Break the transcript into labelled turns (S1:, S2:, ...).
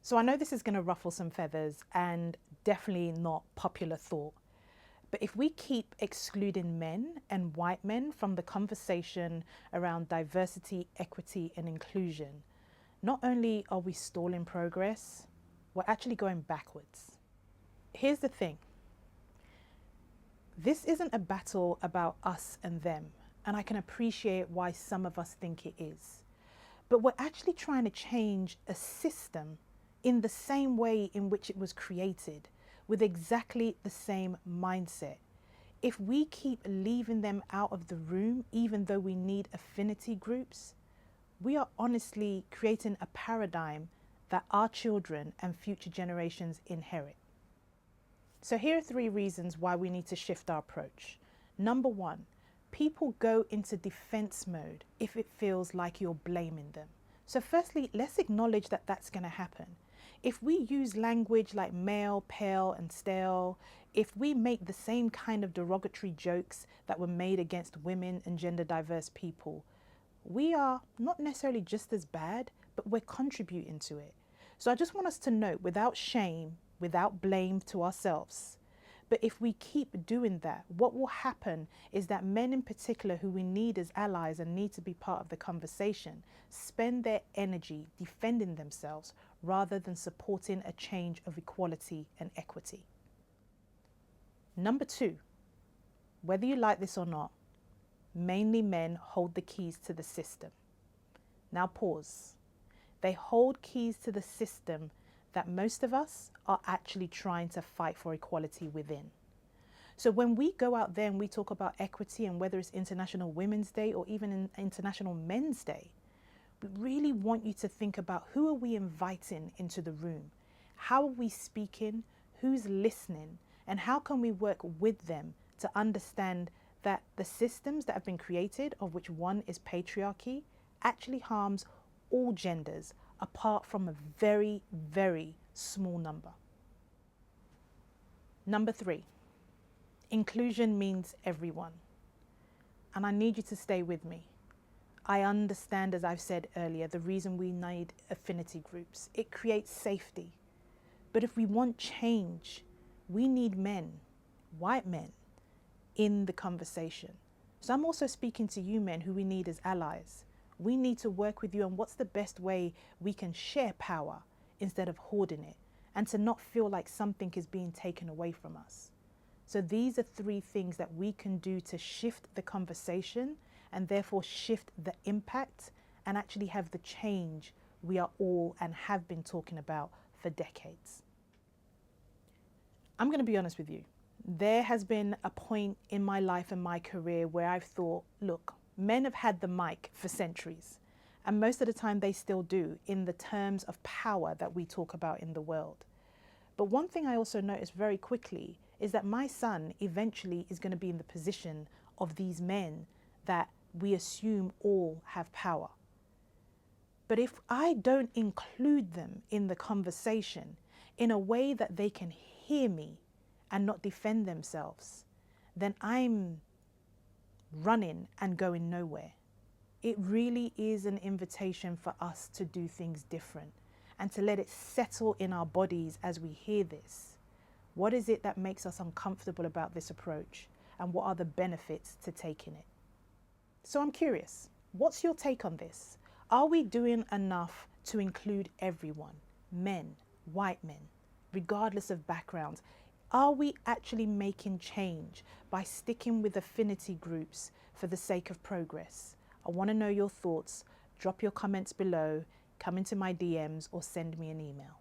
S1: So I know this is going to ruffle some feathers and definitely not popular thought. But if we keep excluding men and white men from the conversation around diversity, equity, and inclusion, not only are we stalling progress, we're actually going backwards. Here's the thing. This isn't a battle about us and them, and I can appreciate why some of us think it is. But we're actually trying to change a system in the same way in which it was created, with exactly the same mindset. If we keep leaving them out of the room, even though we need affinity groups, we are honestly creating a paradigm that our children and future generations inherit. So here are 3 reasons why we need to shift our approach. Number 1, people go into defense mode if it feels like you're blaming them. So firstly, let's acknowledge that that's going to happen. If we use language like male, pale, and stale, if we make the same kind of derogatory jokes that were made against women and gender diverse people, we are not necessarily just as bad, but we're contributing to it. So I just want us to note, without shame, without blame to ourselves, but if we keep doing that, what will happen is that men in particular, who we need as allies and need to be part of the conversation, spend their energy defending themselves rather than supporting a change of equality and equity. Number 2, whether you like this or not, mainly men hold the keys to the system. Now pause. They hold keys to the system that most of us are actually trying to fight for equality within. So when we go out there and we talk about equity, and whether it's International Women's Day or even International Men's Day, we really want you to think about, who are we inviting into the room? How are we speaking? Who's listening? And how can we work with them to understand that the systems that have been created, of which one is patriarchy, actually harms all genders apart from a very, very small number. Number 3, inclusion means everyone. And I need you to stay with me. I understand, as I've said earlier, the reason we need affinity groups. It creates safety. But if we want change, we need men, white men, in the conversation. So I'm also speaking to you men who we need as allies. We need to work with you on what's the best way we can share power instead of hoarding it, and to not feel like something is being taken away from us. So these are 3 things that we can do to shift the conversation and therefore shift the impact and actually have the change we are all and have been talking about for decades. I'm going to be honest with you. There has been a point in my life and my career where I've thought, look, men have had the mic for centuries, and most of the time they still do, in the terms of power that we talk about in the world. But one thing I also noticed very quickly is that my son eventually is going to be in the position of these men that we assume all have power. But if I don't include them in the conversation in a way that they can hear me and not defend themselves, then I'm running and going nowhere. It really is an invitation for us to do things different and to let it settle in our bodies as we hear this. What is it that makes us uncomfortable about this approach, and what are the benefits to taking it? So I'm curious, what's your take on this? Are we doing enough to include everyone, men, white men, regardless of backgrounds? Are we actually making change by sticking with affinity groups for the sake of progress? I want to know your thoughts. Drop your comments below, come into my DMs, or send me an email.